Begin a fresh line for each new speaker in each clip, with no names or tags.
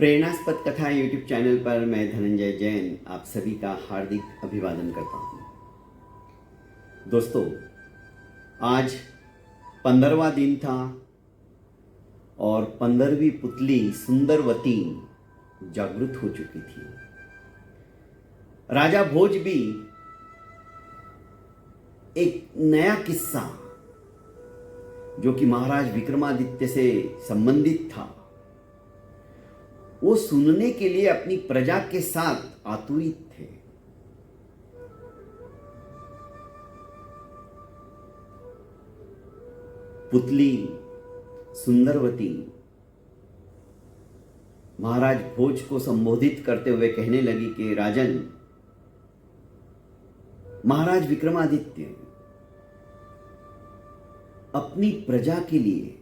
प्रेरणास्पद कथा YouTube channel पर मैं धनंजय जैन आप सभी का हार्दिक अभिवादन करता हूँ। दोस्तों, आज 15वां दिन था और 15वीं पुतली सुंदरवती जागृत हो चुकी थी। राजा भोज भी एक नया किस्सा जो कि महाराज विक्रमादित्य से संबंधित था वो सुनने के लिए अपनी प्रजा के साथ आतुरित थे। पुतली सुंदरवती महाराज भोज को संबोधित करते हुए कहने लगी कि राजन, महाराज विक्रमादित्य अपनी प्रजा के लिए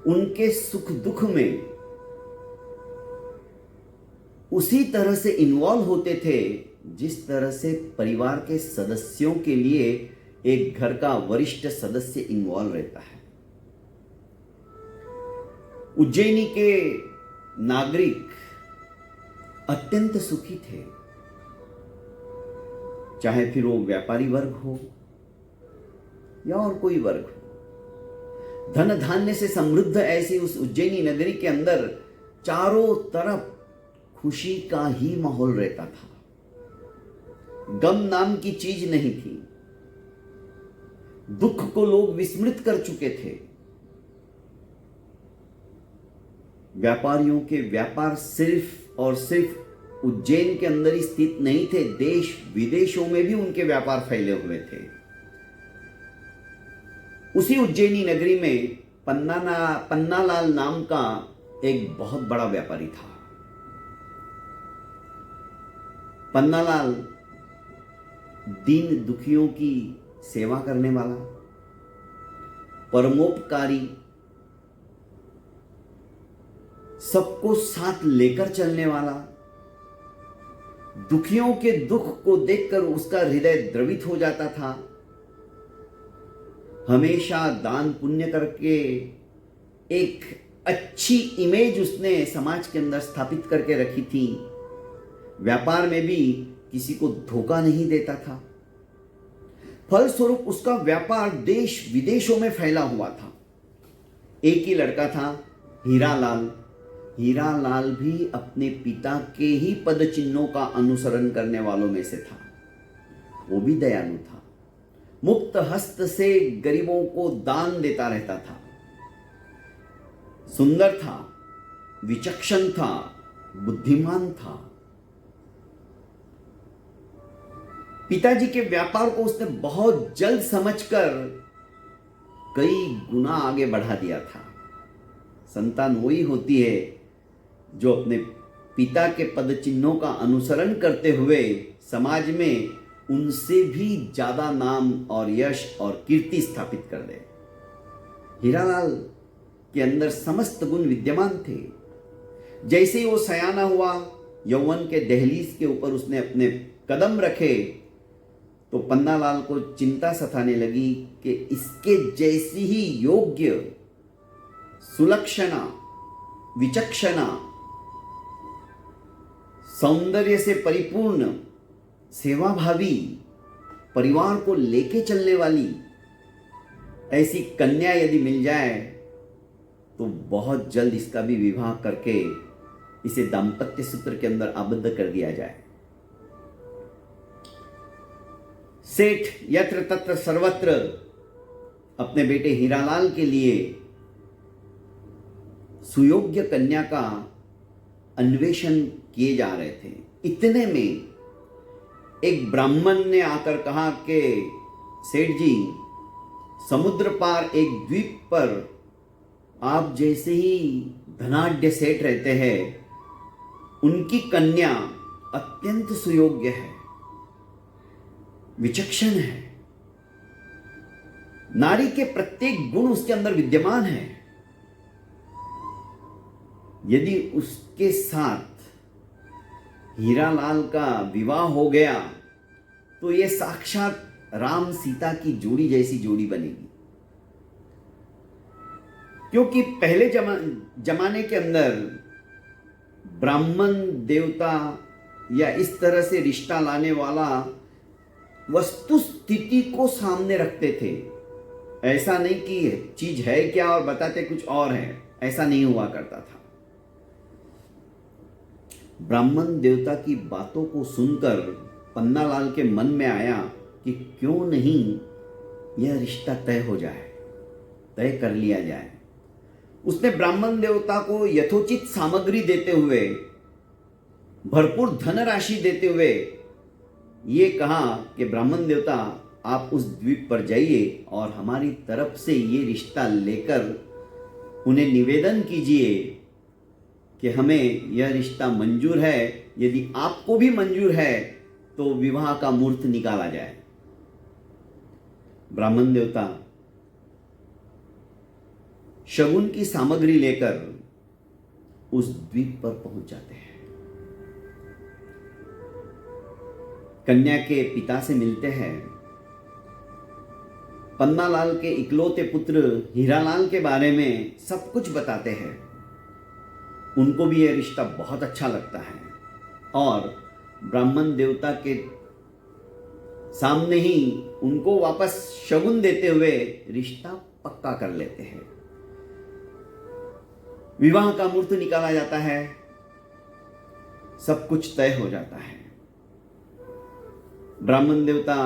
उनके सुख दुख में उसी तरह से इन्वॉल्व होते थे जिस तरह से परिवार के सदस्यों के लिए एक घर का वरिष्ठ सदस्य इन्वॉल्व रहता है। उज्जैनी के नागरिक अत्यंत सुखी थे, चाहे फिर वो व्यापारी वर्ग हो या और कोई वर्ग हो। धन धान्य से समृद्ध ऐसी उस उज्जैनी नगरी के अंदर चारों तरफ खुशी का ही माहौल रहता था। गम नाम की चीज नहीं थी। दुख को लोग विस्मृत कर चुके थे। व्यापारियों के व्यापार सिर्फ और सिर्फ उज्जैन के अंदर ही स्थित नहीं थे, देश विदेशों में भी उनके व्यापार फैले हुए थे। उसी उज्जैनी नगरी में पन्नालाल नाम का एक बहुत बड़ा व्यापारी था। पन्नालाल दीन दुखियों की सेवा करने वाला, परमोपकारी, सबको साथ लेकर चलने वाला, दुखियों के दुख को देखकर उसका हृदय द्रवित हो जाता था। हमेशा दान पुण्य करके एक अच्छी इमेज उसने समाज के अंदर स्थापित करके रखी थी। व्यापार में भी किसी को धोखा नहीं देता था। फलस्वरूप उसका व्यापार देश विदेशों में फैला हुआ था। एक ही लड़का था, हीरालाल। हीरालाल भी अपने पिता के ही पद चिन्हों का अनुसरण करने वालों में से था। वो भी दयालु था, मुक्त हस्त से गरीबों को दान देता रहता था। सुंदर था, विचक्षण था, बुद्धिमान था। पिताजी के व्यापार को उसने बहुत जल्द समझकर कई गुना आगे बढ़ा दिया था। संतान वही होती है जो अपने पिता के पद चिन्हों का अनुसरण करते हुए समाज में उनसे भी ज्यादा नाम और यश और कीर्ति स्थापित कर दे। हीरालाल के अंदर समस्त गुण विद्यमान थे। जैसे ही वो सयाना हुआ, यौवन के दहलीज के ऊपर उसने अपने कदम रखे तो पन्नालाल को चिंता सताने लगी कि इसके जैसी ही योग्य, सुलक्षणा, विचक्षणा, सौंदर्य से परिपूर्ण, सेवाभावी, परिवार को लेके चलने वाली ऐसी कन्या यदि मिल जाए तो बहुत जल्द इसका भी विवाह करके इसे दाम्पत्य सूत्र के अंदर आबद्ध कर दिया जाए। सेठ यत्र तत्र सर्वत्र अपने बेटे हीरालाल के लिए सुयोग्य कन्या का अन्वेषण किए जा रहे थे। इतने में एक ब्राह्मण ने आकर कहा कि सेठ जी, समुद्र पार एक द्वीप पर आप जैसे ही धनाढ्य सेठ रहते हैं, उनकी कन्या अत्यंत सुयोग्य है, विचक्षण है, नारी के प्रत्येक गुण उसके अंदर विद्यमान है। यदि उसके साथ हीरालाल का विवाह हो गया तो यह साक्षात राम सीता की जोड़ी जैसी जोड़ी बनेगी। क्योंकि पहले जमाने के अंदर ब्राह्मण देवता या इस तरह से रिश्ता लाने वाला वस्तु स्थिति को सामने रखते थे। ऐसा नहीं कि चीज है क्या और बताते कुछ और है, ऐसा नहीं हुआ करता था। ब्राह्मण देवता की बातों को सुनकर पन्नालाल के मन में आया कि क्यों नहीं यह रिश्ता तय हो जाए, तय कर लिया जाए। उसने ब्राह्मण देवता को यथोचित सामग्री देते हुए, भरपूर धनराशि देते हुए ये कहा कि ब्राह्मण देवता आप उस द्वीप पर जाइए और हमारी तरफ से ये रिश्ता लेकर उन्हें निवेदन कीजिए कि हमें यह रिश्ता मंजूर है। यदि आपको भी मंजूर है तो विवाह का मुहूर्त निकाला जाए। ब्राह्मण देवता शगुन की सामग्री लेकर उस द्वीप पर पहुंच जाते हैं। कन्या के पिता से मिलते हैं। पन्नालाल के इकलौते पुत्र हीरालाल के बारे में सब कुछ बताते हैं। उनको भी यह रिश्ता बहुत अच्छा लगता है और ब्राह्मण देवता के सामने ही उनको वापस शगुन देते हुए रिश्ता पक्का कर लेते हैं। विवाह का मुहूर्त निकाला जाता है, सब कुछ तय हो जाता है। ब्राह्मण देवता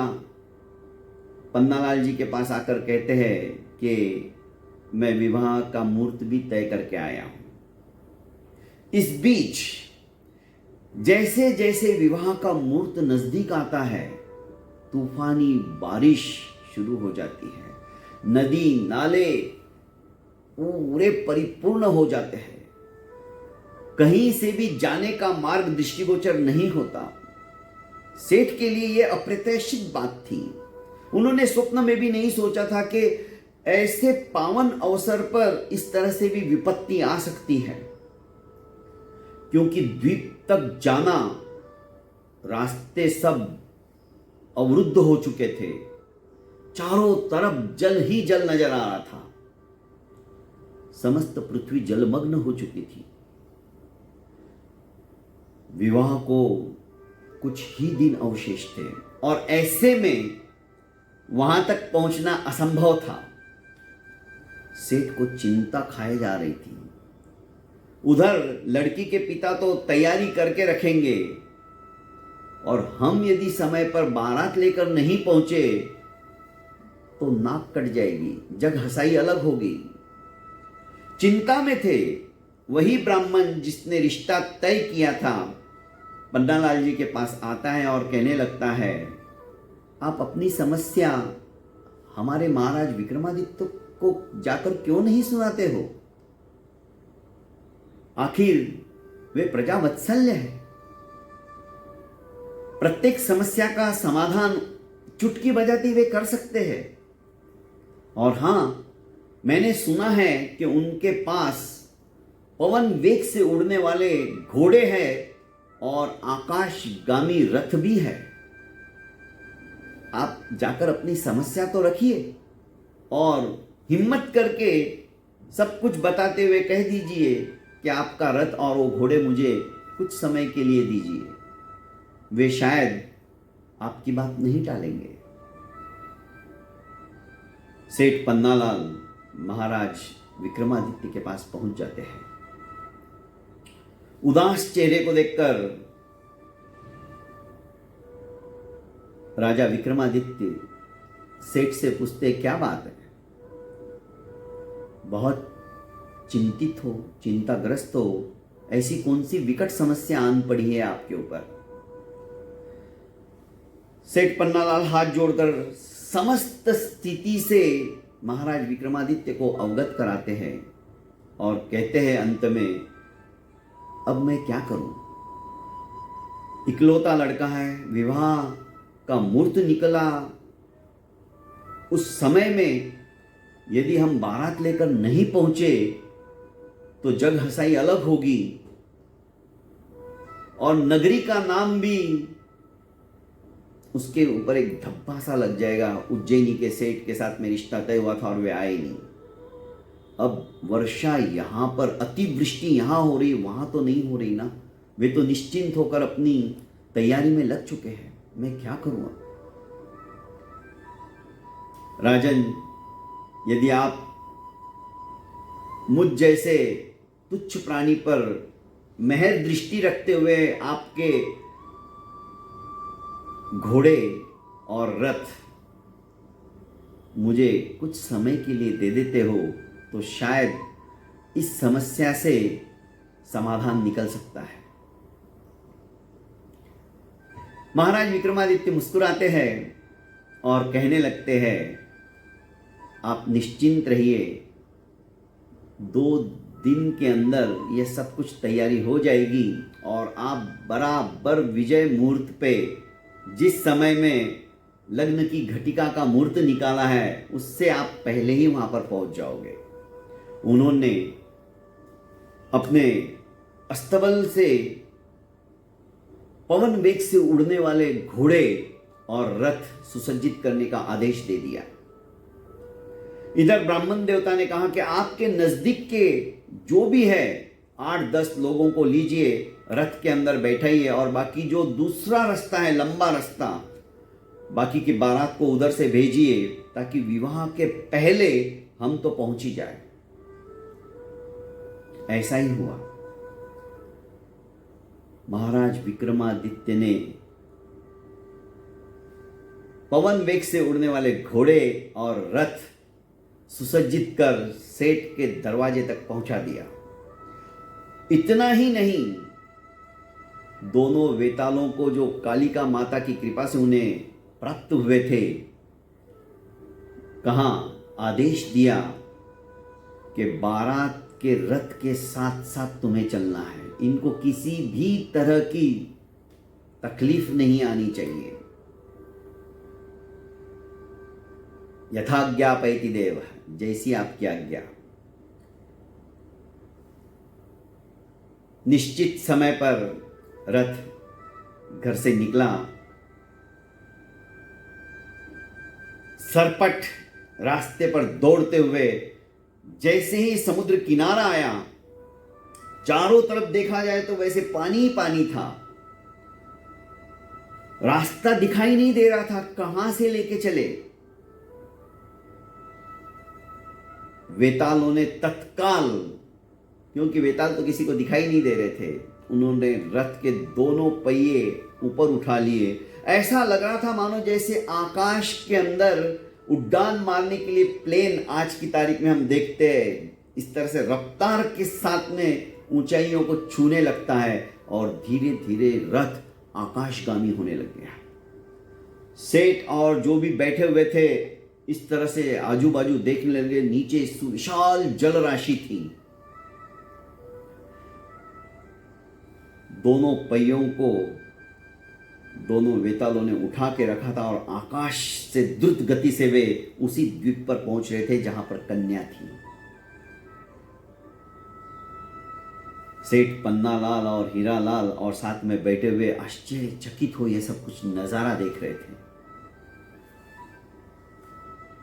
पन्नालाल जी के पास आकर कहते हैं कि मैं विवाह का मुहूर्त भी तय करके आया हूं। इस बीच जैसे जैसे विवाह का मुहूर्त नजदीक आता है, तूफानी बारिश शुरू हो जाती है। नदी नाले पूरे परिपूर्ण हो जाते हैं। कहीं से भी जाने का मार्ग दृष्टिगोचर नहीं होता। सेठ के लिए यह अप्रत्याशित बात थी। उन्होंने स्वप्न में भी नहीं सोचा था कि ऐसे पावन अवसर पर इस तरह से भी विपत्ति आ सकती है, क्योंकि द्वीप तक जाना, रास्ते सब अवरुद्ध हो चुके थे। चारों तरफ जल ही जल नजर आ रहा था। समस्त पृथ्वी जलमग्न हो चुकी थी। विवाह को कुछ ही दिन अवशेष थे और ऐसे में वहां तक पहुंचना असंभव था। सेठ को चिंता खाए जा रही थी। उधर लड़की के पिता तो तैयारी करके रखेंगे और हम यदि समय पर बारात लेकर नहीं पहुंचे तो नाक कट जाएगी, जग हंसाई अलग होगी। चिंता में थे वही ब्राह्मण जिसने रिश्ता तय किया था। पन्नालाल जी के पास आता है और कहने लगता है, आप अपनी समस्या हमारे महाराज विक्रमादित्य को जाकर क्यों नहीं सुनाते हो? आखिर वे प्रजा वत्सल्य है। प्रत्येक समस्या का समाधान चुटकी बजाते हुए कर सकते हैं। और हां, मैंने सुना है कि उनके पास पवन वेग से उड़ने वाले घोड़े हैं और आकाशगामी रथ भी है। आप जाकर अपनी समस्या तो रखिए और हिम्मत करके सब कुछ बताते हुए कह दीजिए कि आपका रथ और वो घोड़े मुझे कुछ समय के लिए दीजिए। वे शायद आपकी बात नहीं टालेंगे। सेठ पन्नालाल महाराज विक्रमादित्य के पास पहुंच जाते हैं। उदास चेहरे को देखकर राजा विक्रमादित्य सेठ से पूछते, क्या बात है? बहुत चिंतित हो, चिंताग्रस्त हो, ऐसी कौन सी विकट समस्या आन पड़ी है आपके ऊपर? सेठ पन्नालाल हाथ जोड़कर समस्त स्थिति से महाराज विक्रमादित्य को अवगत कराते हैं और कहते हैं अंत में, अब मैं क्या करूं? इकलौता लड़का है, विवाह का मुहूर्त निकला, उस समय में यदि हम बारात लेकर नहीं पहुंचे तो जग हंसाई अलग होगी और नगरी का नाम भी उसके ऊपर एक धब्बा सा लग जाएगा। उज्जैनी के सेठ के साथ में रिश्ता तय हुआ था और वे आए नहीं। अब वर्षा यहां पर, अतिवृष्टि यहां हो रही, वहां तो नहीं हो रही ना। वे तो निश्चिंत होकर अपनी तैयारी में लग चुके हैं। मैं क्या करूँगा? राजन, यदि आप मुझ जैसे तुच्छ प्राणी पर मेहर दृष्टि रखते हुए आपके घोड़े और रथ मुझे कुछ समय के लिए दे देते हो तो शायद इस समस्या से समाधान निकल सकता है। महाराज विक्रमादित्य मुस्कुराते हैं और कहने लगते हैं, आप निश्चिंत रहिए, 2 दिन के अंदर यह सब कुछ तैयारी हो जाएगी और आप बराबर विजय मुहूर्त पे, जिस समय में लग्न की घटिका का मुहूर्त निकाला है, उससे आप पहले ही वहां पर पहुंच जाओगे। उन्होंने अपने अस्तबल से पवन वेग से उड़ने वाले घोड़े और रथ सुसज्जित करने का आदेश दे दिया। इधर ब्राह्मण देवता ने कहा कि आपके नजदीक के जो भी है 8-10 लोगों को लीजिए, रथ के अंदर बैठाइए और बाकी जो दूसरा रास्ता है, लंबा रास्ता, बाकी की बारात को उधर से भेजिए ताकि विवाह के पहले हम तो पहुंच ही जाए। ऐसा ही हुआ। महाराज विक्रमादित्य ने पवन वेग से उड़ने वाले घोड़े और रथ सुसज्जित कर सेठ के दरवाजे तक पहुंचा दिया। इतना ही नहीं, दोनों वेतालों को जो कालिका माता की कृपा से उन्हें प्राप्त हुए थे, कहा, आदेश दिया कि बारात के रथ के साथ साथ तुम्हें चलना है। इनको किसी भी तरह की तकलीफ नहीं आनी चाहिए। यथाज्ञापयति देव, जैसी आपकी आज्ञा। निश्चित समय पर रथ घर से निकला। सरपट रास्ते पर दौड़ते हुए जैसे ही समुद्र किनारा आया, चारों तरफ देखा जाए तो वैसे पानी ही पानी था। रास्ता दिखाई नहीं दे रहा था, कहां से लेके चले। वेतालों ने तत्काल, क्योंकि वेताल तो किसी को दिखाई नहीं दे रहे थे, उन्होंने रथ के दोनों पहिए ऊपर उठा लिए। ऐसा लग रहा था मानो जैसे आकाश के अंदर उड़ान मारने के लिए प्लेन आज की तारीख में हम देखते हैं, इस तरह से रफ्तार के साथ में ऊंचाइयों को छूने लगता है और धीरे धीरे रथ आकाशगामी होने लग गया। सेठ और जो भी बैठे हुए थे इस तरह से आजू बाजू देखने लगे। नीचे सुविशाल जल राशि थी। दोनों पहियों को दोनों वेतालों ने उठा के रखा था और आकाश से द्रुत गति से वे उसी द्वीप पर पहुंच रहे थे जहां पर कन्या थी। सेठ पन्नालाल और हीरालाल और साथ में बैठे हुए आश्चर्यचकित हो यह सब कुछ नजारा देख रहे थे।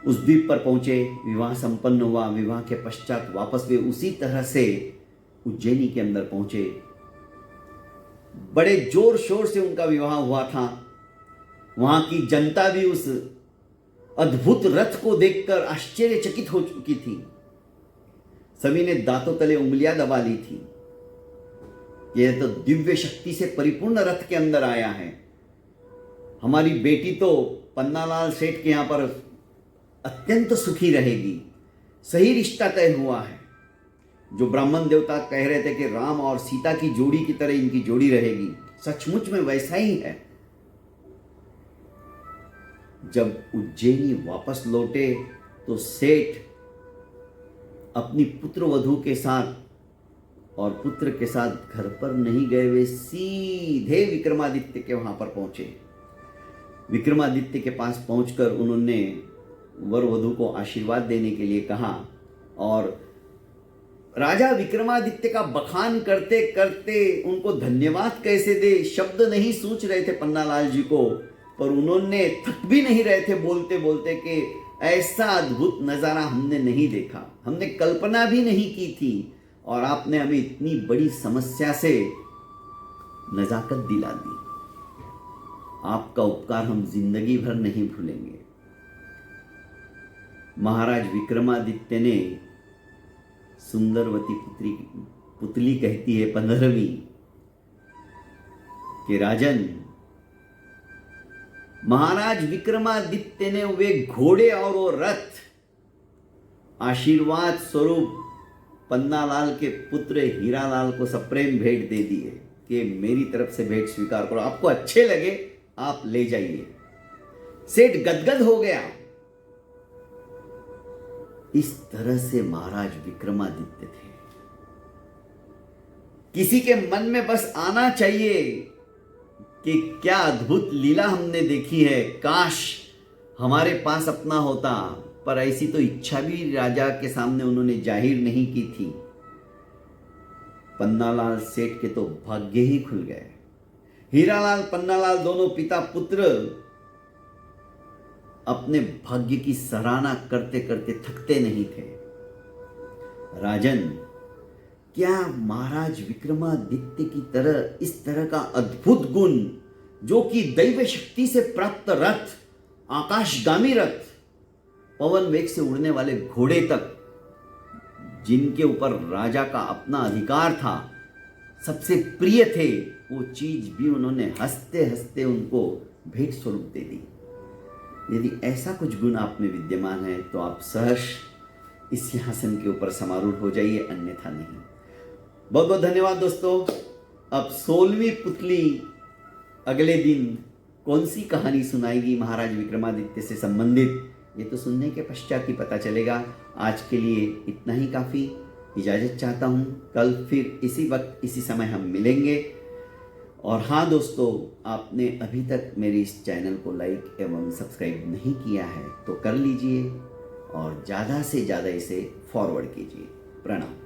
उस द्वीप पर पहुंचे, विवाह संपन्न हुआ। विवाह के पश्चात वापस वे उसी तरह से उज्जैनी के अंदर पहुंचे। बड़े जोर शोर से उनका विवाह हुआ था। वहां की जनता भी उस अद्भुत रथ को देखकर आश्चर्यचकित हो चुकी थी। सभी ने दांतों तले उंगलियां दबा ली थी। यह तो दिव्य शक्ति से परिपूर्ण रथ के अंदर आया है। हमारी बेटी तो पन्नालाल सेठ के यहां पर अत्यंत सुखी रहेगी। सही रिश्ता तय हुआ है। जो ब्राह्मण देवता कह रहे थे कि राम और सीता की जोड़ी की तरह इनकी जोड़ी रहेगी, सचमुच में वैसा ही है। जब उज्जैनी वापस लौटे तो सेठ अपनी पुत्र वधू के साथ और पुत्र के साथ घर पर नहीं गए, वे सीधे विक्रमादित्य के वहां पर पहुंचे। विक्रमादित्य के पास पहुंचकर उन्होंने वर वधू को आशीर्वाद देने के लिए कहा और राजा विक्रमादित्य का बखान करते करते उनको धन्यवाद कैसे दे शब्द नहीं सूझ रहे थे पन्नालाल जी को, पर उन्होंने थक भी नहीं रहे थे बोलते बोलते कि ऐसा अद्भुत नज़ारा हमने नहीं देखा, हमने कल्पना भी नहीं की थी और आपने हमें इतनी बड़ी समस्या से नजाकत दिला दी। आपका उपकार हम जिंदगी भर नहीं भूलेंगे। महाराज विक्रमादित्य ने सुंदरवती पुतली कहती है 15वीं कि राजन, महाराज विक्रमादित्य ने वे घोड़े और वो रथ आशीर्वाद स्वरूप पन्नालाल के पुत्र हीरालाल को सप्रेम भेंट दे दिए कि मेरी तरफ से भेंट स्वीकार करो, आपको अच्छे लगे आप ले जाइए। सेठ गदगद हो गया। इस तरह से महाराज विक्रमादित्य थे। किसी के मन में बस आना चाहिए कि क्या अद्भुत लीला हमने देखी है, काश हमारे पास अपना होता। पर ऐसी तो इच्छा भी राजा के सामने उन्होंने जाहिर नहीं की थी। पन्नालाल सेठ के तो भाग्य ही खुल गए। हीरालाल पन्नालाल दोनों पिता पुत्र अपने भाग्य की सराहना करते करते थकते नहीं थे। राजन, क्या महाराज विक्रमादित्य की तरह इस तरह का अद्भुत गुण, जो कि दैव शक्ति से प्राप्त रथ, आकाशगामी रथ, पवन वेग से उड़ने वाले घोड़े तक, जिनके ऊपर राजा का अपना अधिकार था, सबसे प्रिय थे, वो चीज भी उन्होंने हंसते हंसते उनको भेंट स्वरूप दे दी। यदि ऐसा कुछ गुण आप में विद्यमान है तो आप सहर्ष इस सिंहासन के ऊपर समारूढ़ हो जाइए, अन्यथा नहीं। बहुत बहुत धन्यवाद दोस्तों। अब 16वीं पुतली अगले दिन कौन सी कहानी सुनाएगी महाराज विक्रमादित्य से संबंधित, ये तो सुनने के पश्चात ही पता चलेगा। आज के लिए इतना ही काफ़ी। इजाज़त चाहता हूँ। कल फिर इसी वक्त इसी समय हम मिलेंगे। और हाँ दोस्तों, आपने अभी तक मेरे इस चैनल को लाइक एवं सब्सक्राइब नहीं किया है तो कर लीजिए और ज़्यादा से ज़्यादा इसे फॉरवर्ड कीजिए। प्रणाम।